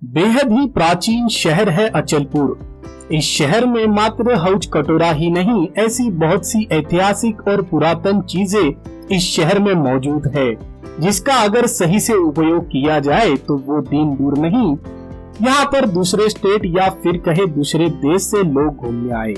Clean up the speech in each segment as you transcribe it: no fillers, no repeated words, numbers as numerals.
बेहद ही प्राचीन शहर है अचलपुर। इस शहर में मात्र हौज कटोरा ही नहीं, ऐसी बहुत सी ऐतिहासिक और पुरातन चीजें इस शहर में मौजूद है, जिसका अगर सही से उपयोग किया जाए तो वो दिन दूर नहीं, यहाँ पर दूसरे स्टेट या फिर कहे दूसरे देश से लोग घूमने आए।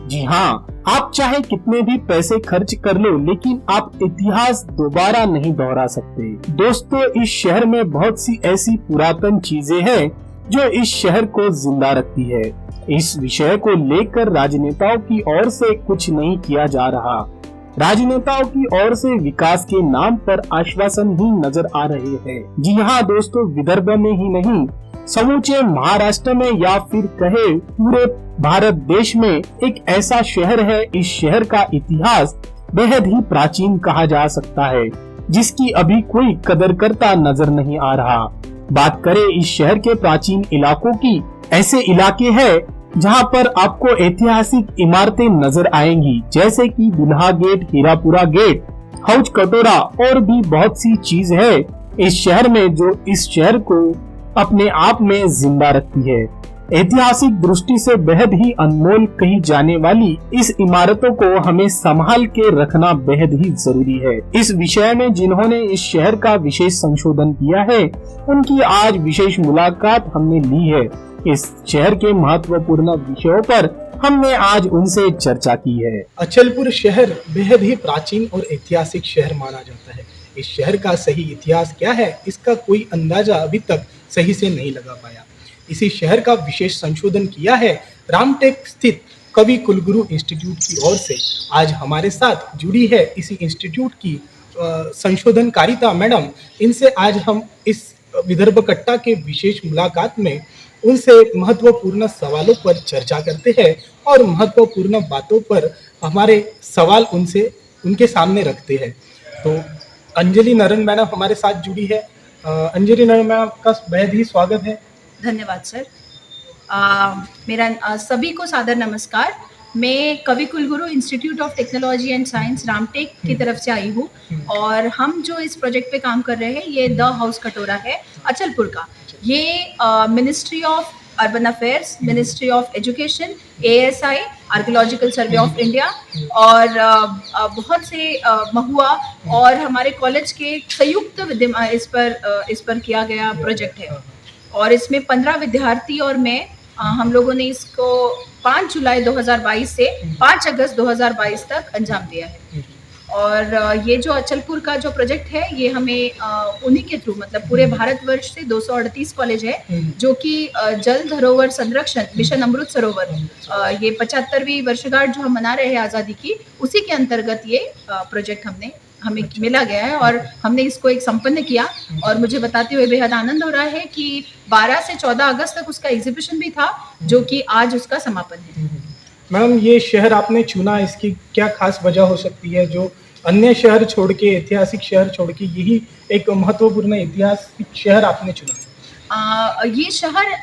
जी हाँ, आप चाहे कितने भी पैसे खर्च कर लो, लेकिन आप इतिहास दोबारा नहीं दोहरा सकते। दोस्तों, इस शहर में बहुत सी ऐसी पुरातन चीजें हैं जो इस शहर को जिंदा रखती है। इस विषय को लेकर राजनेताओं की ओर से कुछ नहीं किया जा रहा। राजनेताओं की ओर से विकास के नाम पर आश्वासन ही नजर आ रहे हैं। जी हाँ दोस्तों, विदर्भ में ही नहीं, समूचे महाराष्ट्र में या फिर कहे पूरे भारत देश में एक ऐसा शहर है, इस शहर का इतिहास बेहद ही प्राचीन कहा जा सकता है, जिसकी अभी कोई कदर करता नजर नहीं आ रहा। बात करें इस शहर के प्राचीन इलाकों की, ऐसे इलाके हैं जहां पर आपको ऐतिहासिक इमारतें नजर आएंगी, जैसे कि दुल्हा गेट, हीरापुरा गेट, हौज कटोरा और भी बहुत सी चीज है इस शहर में जो इस शहर को अपने आप में जिंदा रखती है। ऐतिहासिक दृष्टि से बेहद ही अनमोल कही जाने वाली इस इमारतों को हमें संभाल के रखना बेहद ही जरूरी है। इस विषय में जिन्होंने इस शहर का विशेष संशोधन किया है, उनकी आज विशेष मुलाकात हमने ली है। इस शहर के महत्वपूर्ण विषयों पर हमने आज उनसे चर्चा की है। अचलपुर शहर बेहद ही प्राचीन और ऐतिहासिक शहर माना जाता है। इस शहर का सही इतिहास क्या है, इसका कोई अंदाजा अभी तक सही से नहीं लगा पाया। इसी शहर का विशेष संशोधन किया है रामटेक स्थित कवि कुलगुरु इंस्टीट्यूट की ओर से। आज हमारे साथ जुड़ी है इसी इंस्टीट्यूट की संशोधनकारिता मैडम। इनसे आज हम इस विदर्भ कट्टा के विशेष मुलाकात में उनसे महत्वपूर्ण सवालों पर चर्चा करते हैं और महत्वपूर्ण बातों पर हमारे सवाल उनके सामने रखते हैं। तो अंजलि नरन मैडम हमारे साथ जुड़ी है। अंजलि नरन मैडम का बेहद ही स्वागत है। धन्यवाद सर। मेरा सभी को सादर नमस्कार। मैं कवि कुलगुरु institute of technology and science Ramtek की तरफ से आई हूँ और हम जो इस प्रोजेक्ट पे काम कर रहे हैं, ये द हाउस कटोरा है अचलपुर का। ये ministry of urban affairs, ministry of education, ASI, archaeological survey of India और बहुत से महुआ और हमारे कॉलेज के संयुक्त इस पर किया गया प्रोजेक्ट है। और इसमें 15 विद्यार्थी और मैं हम लोगों ने इसको 5 जुलाई 2022 से 5 अगस्त 2022 तक अंजाम दिया है। और ये जो अचलपुर का जो प्रोजेक्ट है, ये हमें उन्हीं के थ्रू, मतलब पूरे भारतवर्ष से 238 कॉलेज है जो कि जल धरोहर संरक्षण मिशन अमृत सरोवर, ये 75वीं वर्षगांठ जो हम मना रहे हैं आज़ादी की, उसी के अंतर्गत ये प्रोजेक्ट हमें मिला गया है और हमने इसको एक संपन्न किया। और मुझे बताते हुए बेहद आनंद हो रहा है कि 12 से 14 अगस्त तक उसका एग्जीबिशन भी था, जो कि आज उसका समापन है। मैडम, ये शहर आपने चुना, इसकी क्या खास वजह हो सकती है जो अन्य शहर छोड़ के, ऐतिहासिक शहर छोड़ के यही एक महत्वपूर्ण ऐतिहासिक शहर आपने चुना? ये शहर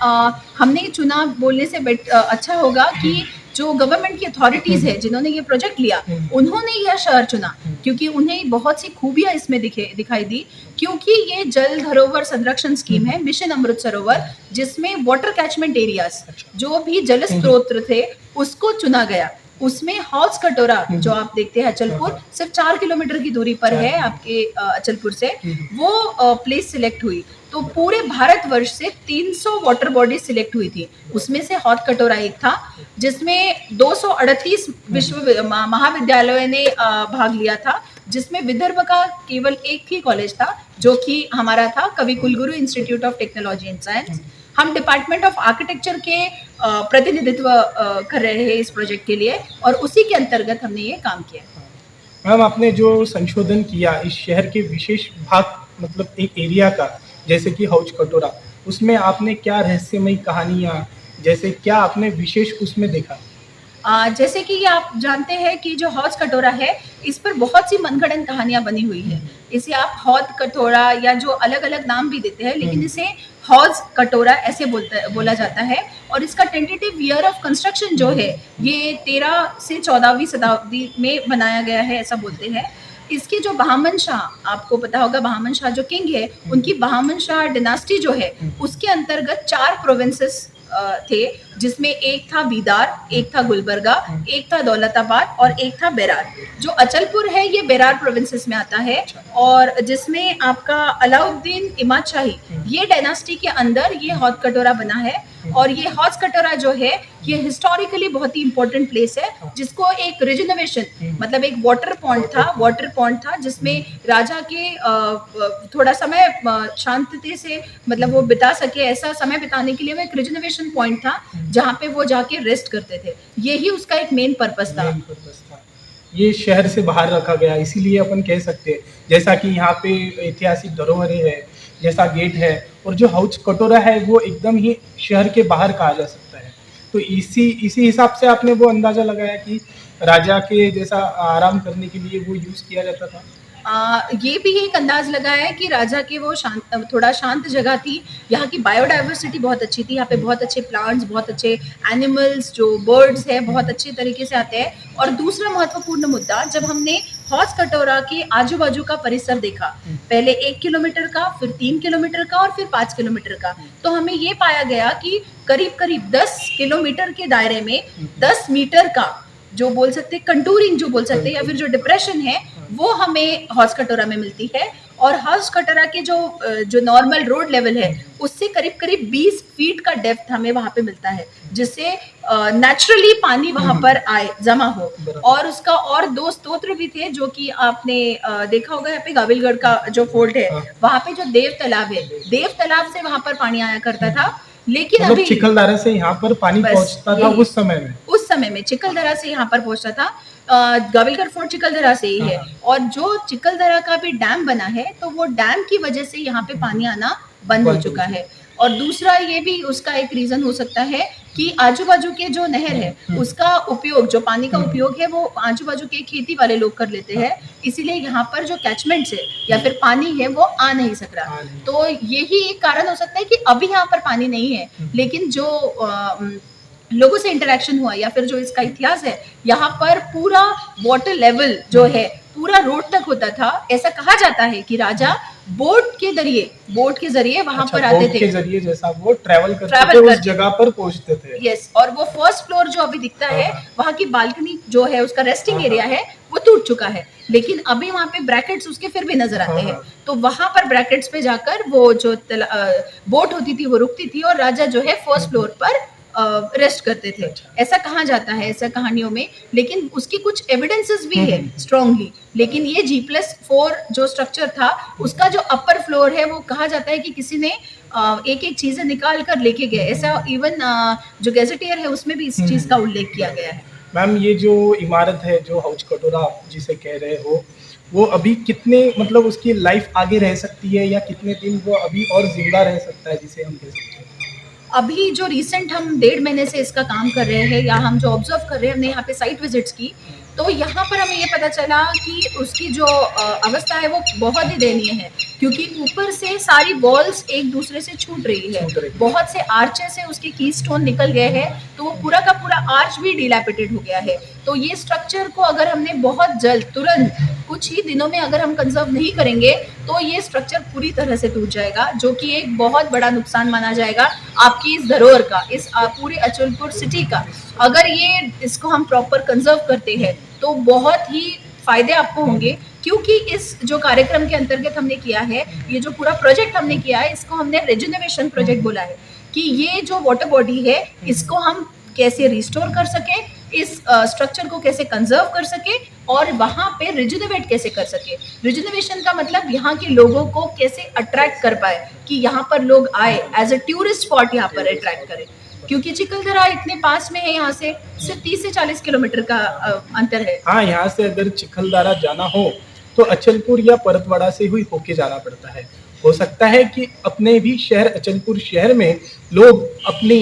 हमने चुना बोलने से अच्छा होगा कि जो गवर्नमेंट की अथॉरिटीज है जिन्होंने ये प्रोजेक्ट लिया, उन्होंने यह शहर चुना क्योंकि उन्हें बहुत सी खूबियां इसमें दिखाई दी। क्योंकि ये जल धरोहर संरक्षण स्कीम है मिशन अमृत सरोवर, जिसमें वाटर कैचमेंट एरियाज जो भी जल स्रोत थे उसको चुना गया। उसमें हौज कटोरा जो आप देखते हैं अचलपुर, सिर्फ 4 किलोमीटर की दूरी पर है आपके अचलपुर से, वो प्लेस सिलेक्ट हुई। तो पूरे भारतवर्ष से 300 वाटर बॉडी सिलेक्ट हुई थी, उसमें से हौज कटोरा एक था, जिसमें 238 महाविद्यालयों ने भाग लिया था, जिसमें विदर्भ का केवल एक ही कॉलेज था जो कि हमारा था, कवि कुलगुरु institute of technology and science. हम डिपार्टमेंट ऑफ आर्किटेक्चर के प्रतिनिधित्व कर रहे हैं इस प्रोजेक्ट के लिए और उसी के अंतर्गत हमने ये काम किया। मैम, आपने जो संशोधन किया इस शहर के विशेष भाग, मतलब एक एरिया का, जैसे कि हौज कटोरा, उसमें आपने क्या रहस्यमयी कहानियाँ, जैसे क्या आपने विशेष उसमें देखा? जैसे कि आप जानते हैं कि जो हौज कटोरा है, इस पर बहुत सी मनगढ़ंत कहानियां बनी हुई है। इसे आप हौज कटोरा या जो अलग अलग नाम भी देते हैं, लेकिन इसे हौज कटोरा ऐसे बोला जाता है। और इसका टेंटेटिव ईयर ऑफ कंस्ट्रक्शन जो है, ये 13 से 14वीं शताब्दी में बनाया गया है, ऐसा बोलते हैं। इसके जो बहामन शाह, आपको पता होगा बहामन शाह जो किंग है, उनकी बहामन शाह डिनास्टी जो है उसके अंतर्गत 4 प्रोविंसेस थे, जिसमें एक था बीदार, एक था गुलबर्गा, एक था दौलताबाद और एक था बेरार। जो अचलपुर है ये बेरार प्रोविंसेस में आता है, और जिसमें आपका अलाउद्दीन इमाद शाही, ये डायनास्टी के अंदर ये हौज कटोरा बना है। और ये हौज कटोरा जो है ये हिस्टोरिकली बहुत ही इंपॉर्टेंट प्लेस है, जिसको एक रिजनोवेशन मतलब एक वाटर पॉइंट था जिसमें राजा के थोड़ा समय शांति से मतलब वो बिता सके, ऐसा समय बिताने के लिए वो एक रिजनोवेशन पॉइंट था जहाँ पे वो जाके रेस्ट करते थे। यही उसका एक मेन पर्पस था। ये शहर से बाहर रखा गया, इसीलिए अपन कह सकते हैं जैसा कि यहाँ पे ऐतिहासिक धरोहरें है, जैसा गेट है, और जो हौज कटोरा है वो एकदम ही शहर के बाहर कहा जा सकता है। तो इसी हिसाब से आपने वो अंदाजा लगाया कि राजा के जैसा आराम करने के लिए वो यूज किया जाता था। ये भी एक अंदाज लगाया है कि राजा के वो थोड़ा शांत जगह थी। यहाँ की बायोडाइवर्सिटी बहुत अच्छी थी, यहाँ पे बहुत अच्छे प्लांट्स, बहुत अच्छे एनिमल्स, जो बर्ड्स हैं बहुत अच्छे तरीके से आते हैं। और दूसरा महत्वपूर्ण मुद्दा, जब हमने हौज कटोरा के आजू बाजू का परिसर देखा, पहले 1 किलोमीटर का, फिर 3 किलोमीटर का और फिर 5 किलोमीटर का, तो हमें ये पाया गया कि करीब करीब 10 किलोमीटर के दायरे में 10 मीटर का जो बोल सकते हैं कंटूरिंग जो बोल सकते हैं या फिर जो डिप्रेशन है वो हमें हौज कटोरा में मिलती है। और हौज कटोरा के जो नॉर्मल रोड लेवल है उससे करीब करीब 20 फीट का डेप्थ हमें वहां पे मिलता है, जिससे नेचुरली पानी वहां पर आए, जमा हो। और उसका और 2 स्तोत्र भी थे जो कि आपने देखा होगा। यहाँ पे गाविलगढ़ का जो फोर्ट है वहां पे जो देव तालाब है, देव तालाब से वहां पर पानी आया करता था। लेकिन मतलब अभी चिखलदरा से यहाँ पर पानी पहुँचता था उस समय में चिखलदरा से यहाँ पर पहुंचता था। गाविलगढ़ फोर्ट चिखलदरा से ही है। और जो चिखलदरा का भी डैम बना है तो वो डैम की वजह से यहाँ पे पानी आना बंद हो चुका है। और दूसरा ये भी उसका एक रीजन हो सकता है कि आजू बाजू के जो नहर है उसका उपयोग, जो पानी का उपयोग है वो आजू बाजू के खेती वाले लोग कर लेते हैं, इसीलिए यहाँ पर जो कैचमेंट्स है या फिर पानी है वो आ नहीं सक रहा। तो यही एक कारण हो सकता है कि अभी यहाँ पर पानी नहीं है, लेकिन जो लोगों से इंटरेक्शन हुआ या फिर जो इसका इतिहास है, यहाँ पर पूरा वाटर लेवल जो है पूरा रोड तक होता था। ऐसा कहा जाता है कि राजा बोट के जरिए वहां पर आते थे, बोट के जरिए जैसा वो ट्रैवल करते थे, उस जगह पर पहुंचते थे। यस। और वो फर्स्ट फ्लोर जो अभी दिखता है वहां की बाल्कनी जो है उसका रेस्टिंग एरिया है वो टूट चुका है, लेकिन अभी वहां पे ब्रैकेट्स उसके फिर भी नजर आते हैं। तो वहां पर ब्रैकेट्स पे जाकर वो जो बोट होती थी वो रुकती थी और राजा जो है फर्स्ट फ्लोर पर रेस्ट करते थे, ऐसा कहा जाता है ऐसा कहानियों में। लेकिन उसकी कुछ एविडेंसेस भी है स्ट्रांगली। लेकिन ये G+4 जो स्ट्रक्चर था उसका जो अपर फ्लोर है वो कहा जाता है कि किसी ने एक एक चीजें निकाल कर लेके गए, ऐसा इवन जो गैजेटियर है उसमें भी इस चीज का उल्लेख किया गया है। मैम, ये जो इमारत है जो हौज कटोरा जिसे कह रहे हो, वो अभी कितने मतलब उसकी लाइफ आगे रह सकती है या कितने दिन वो अभी और जिंदा रह सकता है जिसे हम कह सकते हैं? अभी जो रिसेंट हम 1.5 महीने से इसका काम कर रहे हैं या हम जो ऑब्जर्व कर रहे हैं, हमने यहाँ पे साइट विजिट्स की, तो यहाँ पर हमें ये पता चला कि उसकी जो अवस्था है वो बहुत ही दयनीय है, क्योंकि ऊपर से सारी वॉल्स एक दूसरे से छूट रही है, बहुत से आर्चेस से उसके की स्टोन निकल गए हैं, तो वो पूरा का पूरा आर्च भी डिलैपिटेड हो गया है। तो ये स्ट्रक्चर को अगर हमने बहुत जल्द तुरंत कुछ ही दिनों में अगर हम कंजर्व नहीं करेंगे तो ये स्ट्रक्चर पूरी तरह से टूट जाएगा, जो कि एक बहुत बड़ा नुकसान माना जाएगा आपकी इस धरोहर का, इस पूरे अचलपुर सिटी का। अगर ये इसको हम प्रॉपर कंजर्व करते हैं तो बहुत ही फायदे आपको होंगे, क्योंकि इस जो कार्यक्रम के अंतर्गत हमने किया है, ये जो पूरा प्रोजेक्ट हमने किया है, इसको हमने रिजनरेशन प्रोजेक्ट बोला है कि ये जो वाटर बॉडी है इसको हम कैसे रिस्टोर कर सके, इस स्ट्रक्चर को कैसे कंजर्व कर सके और वहाँ पे रिजनरेट कैसे कर सके। रिजनरेशन का मतलब यहाँ के लोगों को कैसे अट्रैक्ट कर पाए कि यहाँ पर लोग आए, एज अ टूरिस्ट स्पॉट यहाँ पर अट्रैक्ट करें, क्योंकि चिखलदरा इतने पास में है, यहाँ से सिर्फ 30 से 40 किलोमीटर का अंतर है। हाँ, यहाँ से अगर चिखलदरा जाना हो तो अचलपुर या परतवाड़ा से हुई होके जाना पड़ता है। हो सकता है कि अपने भी शहर अचलपुर शहर में लोग अपनी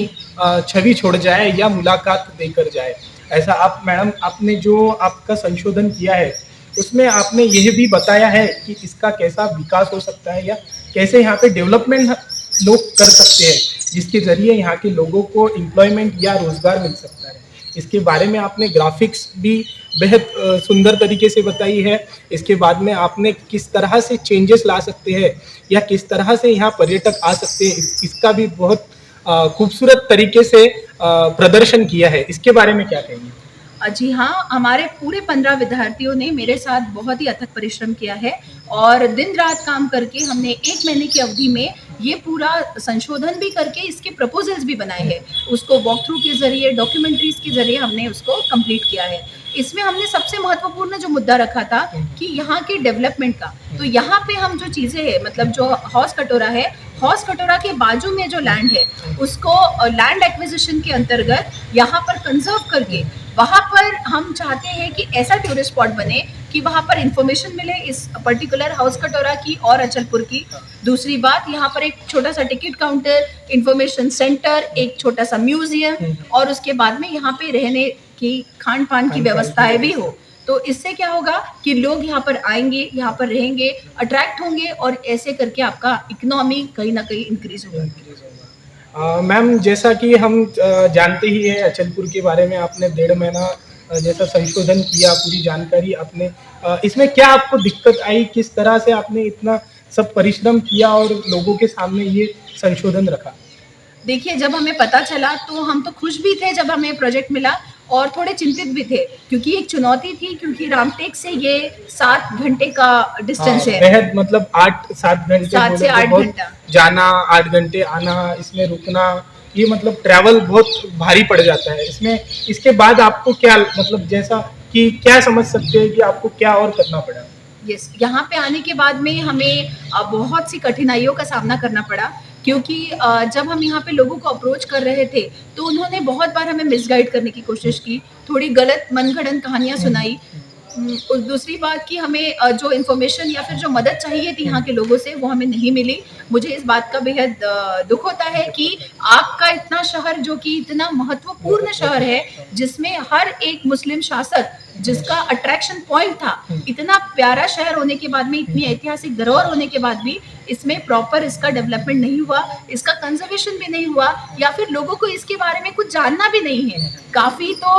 छवि छोड़ जाए या मुलाकात देकर जाए। ऐसा आप मैडम, आपने जो आपका संशोधन किया है उसमें आपने यह भी बताया है कि इसका कैसा विकास हो सकता है या कैसे यहाँ पे डेवलपमेंट लोग कर सकते हैं जिसके जरिए यहाँ के लोगों को एम्प्लॉयमेंट या रोजगार मिल सकता है। इसके बारे में आपने ग्राफिक्स भी बेहद सुंदर तरीके से बताई है। इसके बाद में आपने किस तरह से चेंजेस ला सकते हैं या किस तरह से यहाँ पर्यटक आ सकते हैं, इसका भी बहुत खूबसूरत तरीके से प्रदर्शन किया है। इसके बारे में क्या कहेंगे? जी हाँ, हमारे पूरे 15 विद्यार्थियों ने मेरे साथ बहुत ही अथक परिश्रम किया है और दिन रात काम करके हमने 1 महीने की अवधि में ये पूरा संशोधन भी करके इसके प्रपोजल्स भी बनाए हैं। उसको वॉक थ्रू के ज़रिए, डॉक्यूमेंट्रीज़ के ज़रिए हमने उसको कंप्लीट किया है। इसमें हमने सबसे महत्वपूर्ण जो मुद्दा रखा था कि यहाँ के डेवलपमेंट का। तो यहाँ पे हम जो चीज़ें हैं, मतलब जो हौस कटोरा है, हौस कटोरा के बाजू में जो लैंड है उसको लैंड एक्विजिशन के अंतर्गत यहाँ पर कंजर्व करके वहाँ पर हम चाहते हैं कि ऐसा टूरिस्ट स्पॉट बने कि वहाँ पर इंफॉर्मेशन मिले इस पर्टिकुलर हौस कटोरा की और अचलपुर की। दूसरी बात, यहाँ पर एक छोटा सा टिकट काउंटर, इंफॉर्मेशन सेंटर, एक छोटा सा म्यूजियम और उसके बाद में यहाँ पे रहने की खान पान की व्यवस्थाएं भी हो। तो इससे क्या होगा कि लोग यहाँ पर आएंगे, यहाँ पर रहेंगे, अट्रैक्ट होंगे और ऐसे करके आपका इकोनॉमी कहीं ना कहीं इंक्रीज होगा। मैम, जैसा कि हम जानते ही है अचलपुर के बारे में, आपने 1.5 महीना जैसा संशोधन किया, पूरी जानकारी आपने इसमें क्या आपको दिक्कत आई, किस तरह से आपने इतना सब परिश्रम किया और लोगों के सामने ये संशोधन रखा? देखिए, जब हमें पता चला तो हम तो खुश भी थे जब हमें प्रोजेक्ट मिला और थोड़े चिंतित भी थे क्योंकि एक चुनौती थी, क्योंकि रामटेक से ये 7 घंटे का डिस्टेंस है। बेहद, मतलब 8-7 घंटे, 7 से 8 घंटा जाना, 8 घंटे आना, इसमें रुकना, ये मतलब ट्रैवल बहुत भारी पड़ जाता है इसमें। इसके बाद आपको क्या, मतलब जैसा कि क्या समझ सकते हैं कि आपको क्या और करना पड़ा? यस, यहाँ पे आने के बाद में हमें बहुत सी कठिनाइयों का सामना करना पड़ा क्योंकि जब हम यहाँ पे लोगों को अप्रोच कर रहे थे तो उन्होंने बहुत बार हमें मिसगाइड करने की कोशिश की, थोड़ी गलत मनगढ़ंत कहानियाँ सुनाई। और दूसरी बात कि हमें जो इन्फॉर्मेशन या फिर जो मदद चाहिए थी यहाँ के लोगों से वो हमें नहीं मिली। मुझे इस बात का बेहद दुख होता है कि आपका इतना शहर, जो कि इतना महत्वपूर्ण शहर है, जिसमें हर एक मुस्लिम शासक जिसका अट्रैक्शन पॉइंट था, इतना प्यारा शहर होने के बाद में, इतनी ऐतिहासिक धरोहर होने के बाद भी इसमें प्रॉपर इसका डेवलपमेंट नहीं हुआ, इसका कंजर्वेशन भी नहीं हुआ या फिर लोगों को इसके बारे में कुछ जानना भी नहीं है। काफ़ी तो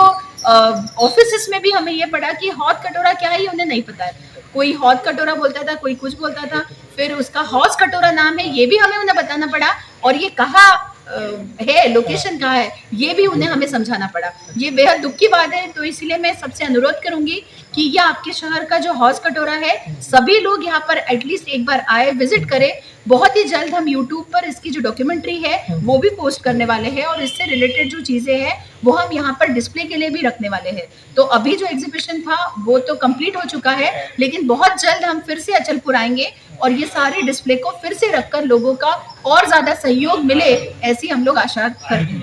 ऑफिसेस में भी हमें ये पड़ा कि हौद कटोरा क्या है ये उन्हें नहीं पता है। कोई हौद कटोरा बोलता था, कोई कुछ बोलता था, फिर उसका हौस कटोरा नाम है ये भी हमें उन्हें बताना पड़ा और ये कहाँ है, लोकेशन कहाँ है, ये भी उन्हें हमें समझाना पड़ा। ये बेहद दुख की बात है। तो इसीलिए मैं सबसे अनुरोध करूंगी कि यह आपके शहर का जो हौस कटोरा है, सभी लोग यहाँ पर एटलीस्ट एक बार आए, विजिट करें। बहुत ही जल्द हम यूट्यूब पर इसकी जो डॉक्यूमेंट्री है वो भी पोस्ट करने वाले हैं और इससे रिलेटेड जो चीज़ें हैं वो हम यहाँ पर डिस्प्ले के लिए भी रखने वाले हैं। तो अभी जो एग्जीबिशन था वो तो कंप्लीट हो चुका है, लेकिन बहुत जल्द हम फिर से अचलपुर आएंगे और ये सारे डिस्प्ले को फिर से रखकर लोगों का और ज़्यादा सहयोग मिले, ऐसी हम लोग आशा करते हैं।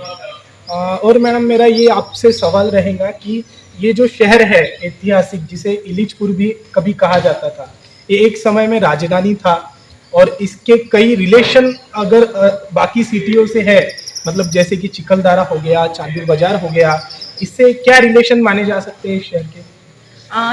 और मैडम, मेरा ये आपसे सवाल रहेगा कि ये जो शहर है ऐतिहासिक, जिसे इलिचपुर भी कभी कहा जाता था, ये एक समय में राजधानी था और इसके कई रिलेशन अगर बाकी सिटियों से है, मतलब जैसे कि चिखलदारा हो गया, चांदूर बाजार हो गया, इससे क्या रिलेशन माने जा सकते हैं इस शहर के?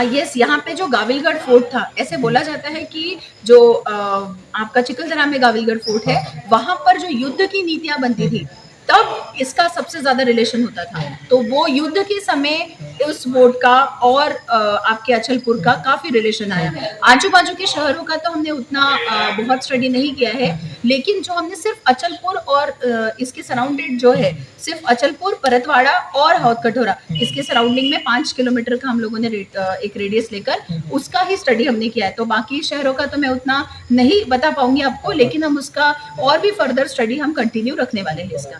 यस, यहाँ पे जो गाविलगढ़ फोर्ट था, ऐसे बोला जाता है कि जो आपका चिखलदरा में गाविलगढ़ फोर्ट है, वहाँ पर जो युद्ध की नीतियाँ बनती थी तब इसका सबसे ज्यादा रिलेशन होता था। तो वो युद्ध के समय उस फोर्ट का और आपके अचलपुर का काफी रिलेशन आया। आजू बाजू के शहरों का तो हमने उतना बहुत स्टडी नहीं किया है, लेकिन जो हमने सिर्फ अचलपुर और इसके सराउंडेड जो है, सिर्फ अचलपुर, परतवाड़ा और हौद कटोरा, इसके सराउंडिंग में 5 किलोमीटर का हम लोगों ने एक रेडियस लेकर उसका ही स्टडी हमने किया है। तो बाकी शहरों का तो मैं उतना नहीं बता पाऊंगी आपको, लेकिन हम उसका और भी फर्दर स्टडी हम कंटिन्यू रखने वाले हैं इसका।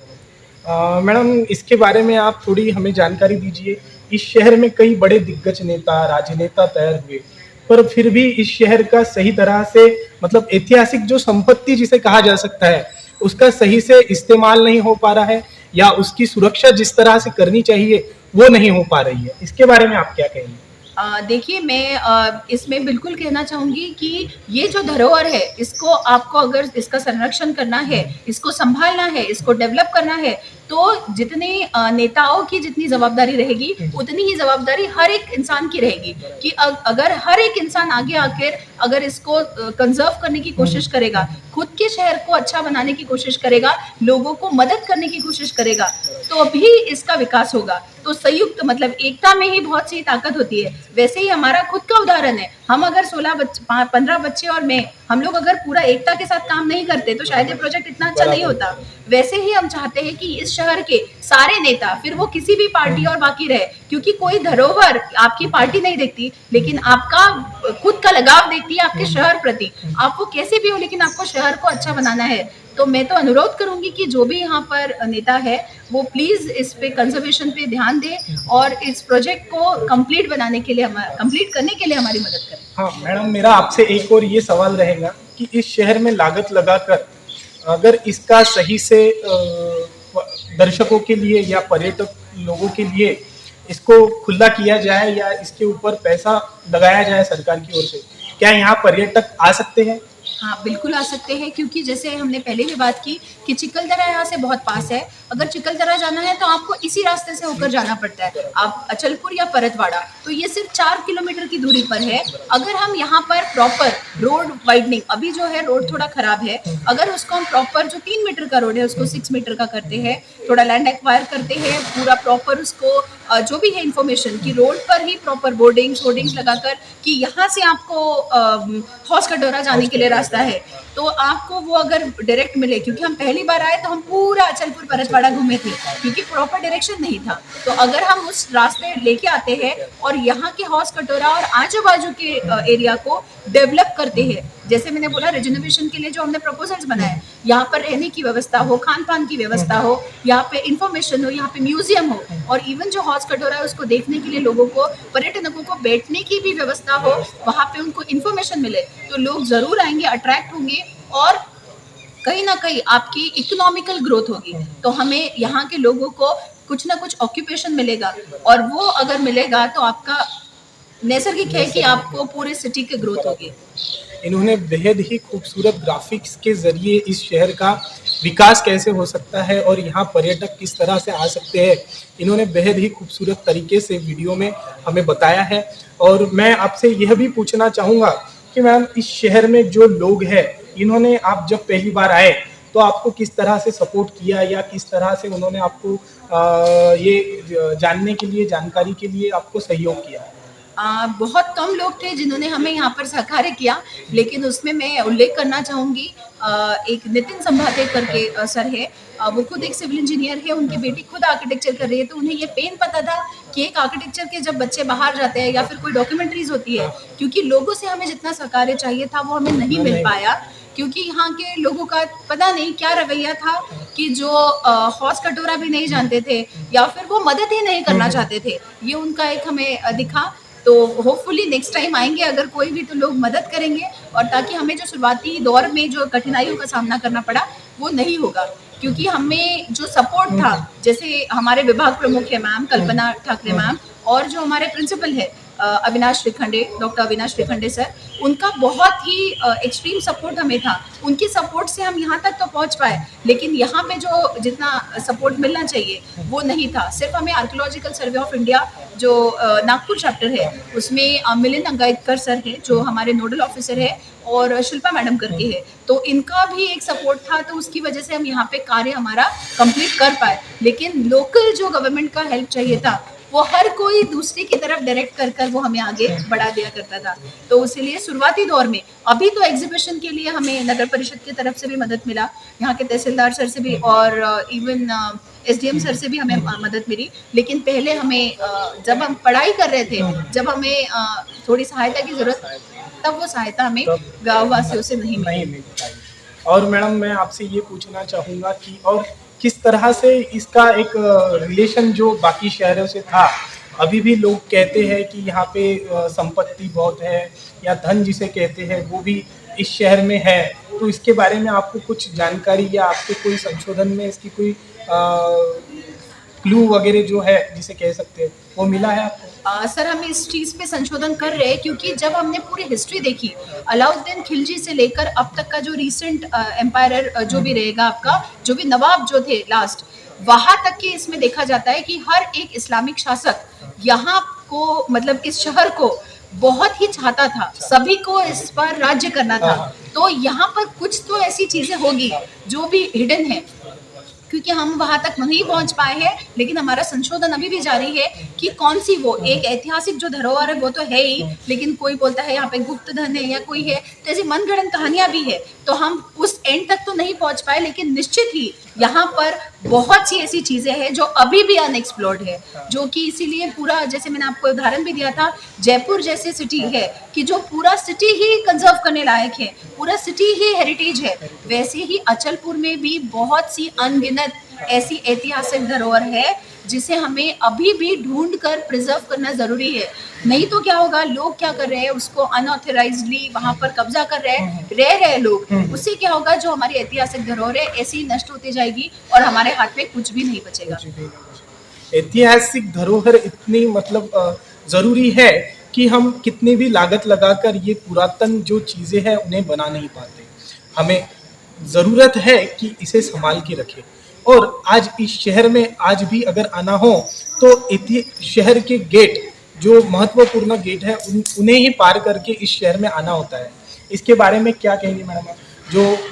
मैडम, इसके बारे में आप थोड़ी हमें जानकारी दीजिए। इस शहर में कई बड़े दिग्गज नेता, राजनेता तैयार हुए, पर फिर भी इस शहर का सही तरह से, मतलब ऐतिहासिक जो संपत्ति जिसे कहा जा सकता है, उसका सही से इस्तेमाल नहीं हो पा रहा है या उसकी सुरक्षा जिस तरह से करनी चाहिए वो नहीं हो पा रही है। इसके बारे में आप क्या कहेंगे? देखिए, मैं इसमें बिल्कुल कहना चाहूँगी कि ये जो धरोहर है, इसको आपको अगर इसका संरक्षण करना है, इसको संभालना है, इसको डेवलप करना है, तो जितने नेताओं की जितनी जवाबदारी रहेगी उतनी ही जवाबदारी हर एक इंसान की रहेगी कि अगर हर एक इंसान आगे आकर अगर इसको कंजर्व करने की कोशिश करेगा, खुद के शहर को अच्छा बनाने की कोशिश करेगा, लोगों को मदद करने की कोशिश करेगा, तो भी इसका विकास होगा। तो संयुक्त मतलब एकता में ही बहुत सी ताकत होती है। वैसे ही हमारा खुद का उदाहरण है, हम अगर 15 बच्चे और मैं, हम लोग अगर पूरा एकता के साथ काम नहीं करते तो शायद ये प्रोजेक्ट इतना अच्छा नहीं होता। वैसे ही हम चाहते हैं कि इस शहर के सारे नेता, फिर वो किसी भी पार्टी और बाकी रहे, क्योंकि कोई धरोहर आपकी पार्टी नहीं देखती, लेकिन आपका खुद का लगाव देखती है आपके शहर प्रति। आप वो कैसे भी हो, लेकिन आपको शहर को अच्छा बनाना है। तो मैं तो अनुरोध करूंगी कि जो भी यहाँ पर नेता है वो प्लीज इस पे कंजर्वेशन पे ध्यान दे और इस प्रोजेक्ट को कंप्लीट करने के लिए हमारी मदद करें। हाँ मैडम, मेरा आपसे एक और ये सवाल रहेगा कि इस शहर में लागत लगाकर अगर इसका सही से दर्शकों के लिए या पर्यटक लोगों के लिए इसको खुला किया जाए या इसके ऊपर पैसा लगाया जाए सरकार की ओर से, क्या यहाँ पर्यटक आ सकते हैं? हाँ बिल्कुल आ सकते हैं, क्योंकि जैसे हमने पहले भी बात की कि चिकलदरा यहाँ से बहुत पास है। अगर चिकलदरा जाना है तो आपको इसी रास्ते से होकर जाना पड़ता है, आप अचलपुर या परतवाड़ा, तो ये सिर्फ 4 किलोमीटर की दूरी पर है। अगर हम यहाँ पर प्रॉपर रोड वाइडनिंग, अभी जो है रोड थोड़ा खराब है, अगर उसको हम प्रॉपर जो 3 मीटर का रोड है उसको 6 मीटर का करते हैं, थोड़ा लैंड एक्वायर करते हैं, पूरा प्रॉपर उसको जो भी है इन्फॉर्मेशन कि रोड पर ही प्रॉपर होर्डिंग्स लगाकर कि यहाँ से आपको हौस कटोरा जाने के लिए रास्ता है, तो आपको वो अगर डायरेक्ट मिले, क्योंकि हम पहली बार आए तो हम पूरा अचलपुर परतवाड़ा घूमे थे क्योंकि प्रॉपर डायरेक्शन नहीं था। तो अगर हम उस रास्ते लेके आते हैं और यहाँ के हौस कटोरा और आजू बाजू के एरिया को डेवलप करते हैं, जैसे मैंने बोला रिजर्वेशन के लिए जो हमने प्रपोजल्स बनाए, यहाँ पर रहने की व्यवस्था हो, खान पान की व्यवस्था हो, यहाँ पे इंफॉर्मेशन हो, यहाँ पे म्यूजियम हो, और इवन जो हौस कटोरा है उसको देखने के लिए लोगों को, पर्यटकों को बैठने की भी व्यवस्था हो, वहाँ पे उनको इन्फॉर्मेशन मिले, तो लोग जरूर आएंगे, अट्रैक्ट होंगे और कहीं ना कहीं आपकी इकोनॉमिकल ग्रोथ होगी। तो हमें यहाँ के लोगों को कुछ ना कुछ ऑक्यूपेशन मिलेगा, और वो अगर मिलेगा तो आपका नैसर्गिक है कि आपको पूरे सिटी की ग्रोथ होगी। इन्होंने बेहद ही खूबसूरत ग्राफिक्स के जरिए इस शहर का विकास कैसे हो सकता है और यहाँ पर्यटक किस तरह से आ सकते हैं, इन्होंने बेहद ही खूबसूरत तरीके से वीडियो में हमें बताया है। और मैं आपसे यह भी पूछना चाहूँगा कि मैम, इस शहर में जो लोग हैं, इन्होंने, आप जब पहली बार आए तो आपको किस तरह से सपोर्ट किया या किस तरह से उन्होंने आपको ये जानने के लिए, जानकारी के लिए आपको सहयोग किया? बहुत कम लोग थे जिन्होंने हमें यहाँ पर सहकार्य किया, लेकिन उसमें मैं उल्लेख करना चाहूँगी, एक नितिन संभाते करके सर है, वो खुद एक सिविल इंजीनियर है, उनकी बेटी खुद आर्किटेक्चर कर रही है, तो उन्हें ये पेन पता था कि एक आर्किटेक्चर के जब बच्चे बाहर जाते हैं या फिर कोई डॉक्यूमेंट्रीज होती है, क्योंकि लोगों से हमें जितना सहकार्य चाहिए था वो हमें नहीं मिल पाया, क्योंकि यहाँ के लोगों का पता नहीं क्या रवैया था कि जो हौस कटोरा भी नहीं जानते थे या फिर वो मदद ही नहीं करना चाहते थे, ये उनका एक हमें दिखा। तो होपफुली नेक्स्ट टाइम आएंगे अगर कोई भी, तो लोग मदद करेंगे, और ताकि हमें जो शुरुआती दौर में जो कठिनाइयों का सामना करना पड़ा वो नहीं होगा, क्योंकि हमें जो सपोर्ट था, जैसे हमारे विभाग प्रमुख है मैम कल्पना ठाकरे मैम, और जो हमारे प्रिंसिपल है अविनाश श्रीखंडे, डॉक्टर अविनाश श्रीखंडे सर, उनका बहुत ही एक्सट्रीम सपोर्ट हमें था। उनकी सपोर्ट से हम यहाँ तक तो पहुँच पाए, लेकिन यहाँ पे जो जितना सपोर्ट मिलना चाहिए वो नहीं था। सिर्फ हमें आर्कियोलॉजिकल सर्वे ऑफ इंडिया जो नागपुर चैप्टर है उसमें मिलिंद अंगाइतकर सर है जो हमारे नोडल ऑफिसर है, और शिल्पा मैडम करके है, तो इनका भी एक सपोर्ट था, तो उसकी वजह से हम यहाँ पे कार्य हमारा कंप्लीट कर पाए। लेकिन लोकल जो गवर्नमेंट का हेल्प चाहिए था वो हर कोई दूसरे की तरफ डायरेक्ट कर वो हमें आगे बढ़ा दिया करता था। तो इसीलिए शुरुआती दौर में, अभी तो एग्जीबिशन के लिए हमें नगर परिषद की तरफ से भी मदद मिला, यहाँ के तहसीलदार सर से भी, और इवन एसडीएम सर से भी हमें मदद मिली, लेकिन पहले हमें जब हम पढ़ाई कर रहे थे, जब हमें थोड़ी सहायता की जरूरत, तब वो सहायता हमें गाँव वासियों से नहीं मिली। और मैडम, मैं आपसे ये पूछना चाहूँगा कि और किस तरह से इसका एक रिलेशन जो बाकी शहरों से था, अभी भी लोग कहते हैं कि यहाँ पे संपत्ति बहुत है या धन जिसे कहते हैं वो भी इस शहर में है, तो इसके बारे में आपको कुछ जानकारी या आपके कोई संशोधन में इसकी कोई क्लू वगैरह जो है जिसे कह सकते हैं वो मिला है आपको? सर, हम इस चीज़ पे संशोधन कर रहे हैं, क्योंकि जब हमने पूरी हिस्ट्री देखी अलाउद्दीन खिलजी से लेकर अब तक का जो रिसेंट एम्पायर जो भी रहेगा आपका, जो भी नवाब जो थे लास्ट, वहां तक कि इसमें देखा जाता है कि हर एक इस्लामिक शासक यहाँ को मतलब इस शहर को बहुत ही चाहता था, सभी को इस पर राज्य करना था। तो यहाँ पर कुछ तो ऐसी चीजें होगी जो भी हिडन है, क्योंकि हम वहां तक नहीं पहुंच पाए हैं, लेकिन हमारा संशोधन अभी भी जारी है कि कौन सी वो एक ऐतिहासिक जो धरोहर है वो तो है ही, लेकिन कोई बोलता है यहाँ पे गुप्त धन है या कोई है, तो ऐसी मनगढ़ंत कहानियां भी है। तो हम उस एंड तक तो नहीं पहुंच पाए, लेकिन निश्चित ही यहाँ पर बहुत सी ऐसी चीजें हैं जो अभी भी अनएक्सप्लोर्ड है, जो कि इसीलिए पूरा, जैसे मैंने आपको उदाहरण भी दिया था, जयपुर जैसे सिटी है कि जो पूरा सिटी ही कंजर्व करने लायक है, पूरा सिटी ही हेरिटेज है, वैसे ही अचलपुर में भी बहुत सी अनगिनत ऐसी ऐतिहासिक धरोहर है जिसे हमें अभी भी ढूंढ कर प्रिजर्व करना जरूरी है। नहीं तो क्या होगा, लोग क्या कर रहे हैं, उसको अनऑथराइज्डली वहां पर कब्जा कर रहे हैं, रह रहे लोग, उससे क्या होगा, जो हमारी ऐतिहासिक धरोहर है ऐसी नष्ट होती जाएगी और हमारे हाथ में कुछ भी नहीं बचेगा। ऐतिहासिक धरोहर इतनी मतलब जरूरी है कि हम कितनी भी लागत लगाकर ये पुरातन जो चीजें हैं उन्हें बना नहीं पाते। हमें जरूरत है कि इसे संभाल के रखें। और आज इस शहर में आज भी अगर आना हो तो शहर के गेट जो महत्वपूर्ण गेट है उन्हें ही पार करके इस शहर में आना होता है। इसके बारे में क्या कहेंगे मैडम आप?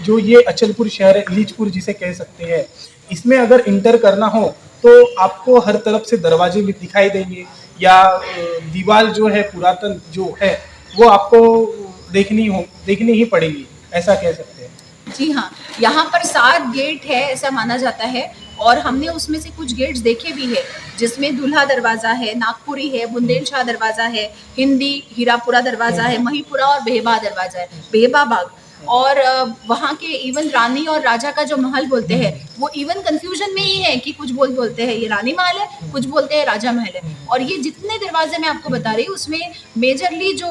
जो ये अचलपुर शहर है, इलीचपुर जिसे कह सकते हैं, इसमें अगर इंटर करना हो तो आपको हर तरफ से दरवाजे भी दिखाई देंगे या दीवार जो है पुरातन जो है वो आपको देखनी ही पड़ेगी, ऐसा कह सकते हैं। जी हाँ, यहाँ पर 7 गेट है ऐसा माना जाता है, और हमने उसमें से कुछ गेट्स देखे भी है, जिसमें दूल्हा दरवाजा है, नागपुरी है, बुंदेलशाह दरवाजा है, हिंदी हीरापुरा दरवाजा है, महीपुरा और बेहबा दरवाजा है, बेहबा बाग। और वहाँ के इवन रानी और राजा का जो महल बोलते हैं वो इवन कंफ्यूजन में ही है कि कुछ बोलते हैं ये रानी महल है, कुछ बोलते हैं राजा महल है। और ये जितने दरवाजे मैं आपको बता रही हूँ उसमें मेजरली जो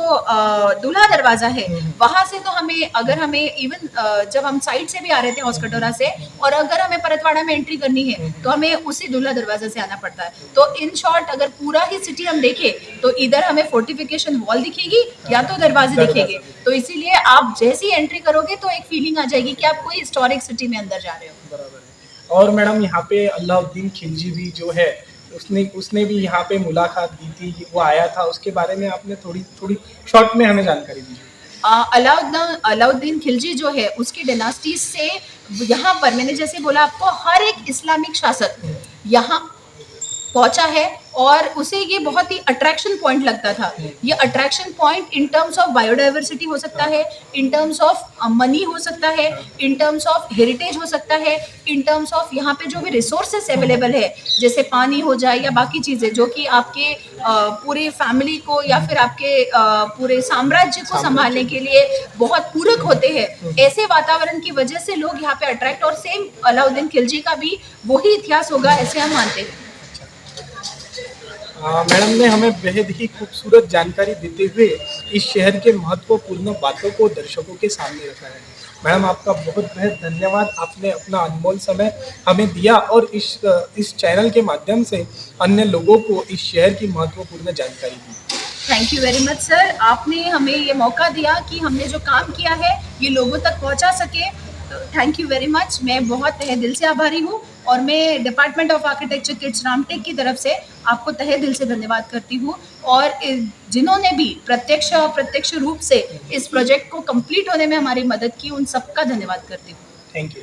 दूल्हा दरवाजा है वहां से तो अगर हमें इवन जब हम साइड से भी आ रहे थे हौस कटोरा से, और अगर हमें परतवाड़ा में एंट्री करनी है तो हमें उसी दूल्हा दरवाजा से आना पड़ता है। तो इन शॉर्ट अगर पूरा ही सिटी हम देखें तो इधर हमें फोर्टिफिकेशन वॉल दिखेगी या तो दरवाजे दिखेंगे। तो इसीलिए आप जैसी एंट्री करोगे तो एक फीलिंग आ जाएगी कि आप कोई हिस्टोरिक सिटी में अंदर जा रहे हो। बराबर है। और मैडम यहाँ पे अलाउद्दीन खिलजी भी जो है उसने भी यहाँ पे मुलाकात दी थी, वो आया था, उसके बारे में आपने थोड़ी शॉर्ट में हमें जानकारी दीजिए। अलाउद्दीन खिलजी जो है उसकी डायनास्टी से यहाँ पर मैंने जैसे बोला आपको हर एक इस्लामिक शासक यहाँ पहुंचा है और उसे ये बहुत ही अट्रैक्शन पॉइंट लगता था। ये attraction point in terms of biodiversity हो सकता है, इन टर्म्स ऑफ मनी हो सकता है, इन टर्म्स ऑफ हेरिटेज हो सकता है, इन टर्म्स ऑफ यहाँ पे जो भी रिसोर्सेस अवेलेबल है जैसे पानी हो जाए या बाकी चीज़ें जो कि आपके पूरे फैमिली को या फिर आपके पूरे साम्राज्य को संभालने के लिए बहुत पूरक होते हैं। ऐसे वातावरण की वजह से लोग यहाँ पे अट्रैक्ट, और सेम अलाउद्दीन खिलजी का भी वही इतिहास होगा ऐसे हम मानते हैं। मैडम ने हमें बेहद ही खूबसूरत जानकारी देते हुए इस शहर के महत्वपूर्ण बातों को दर्शकों के सामने रखा है। मैडम आपका बहुत धन्यवाद, आपने अपना अनमोल समय हमें दिया और इस चैनल के माध्यम से अन्य लोगों को इस शहर की महत्वपूर्ण जानकारी दी। Thank you very much sir, आपने हमें ये मौका दिया कि हमने जो काम किया है ये लोगों तक पहुंचा सके। थैंक यू वेरी मच, मैं बहुत तहे दिल से आभारी हूँ और मैं department of architecture kids Ramtek की तरफ से आपको तहे दिल से धन्यवाद करती हूँ। और जिन्होंने भी प्रत्यक्ष और अप्रत्यक्ष रूप से इस प्रोजेक्ट को कंप्लीट होने में हमारी मदद की उन सबका धन्यवाद करती हूँ। Thank you.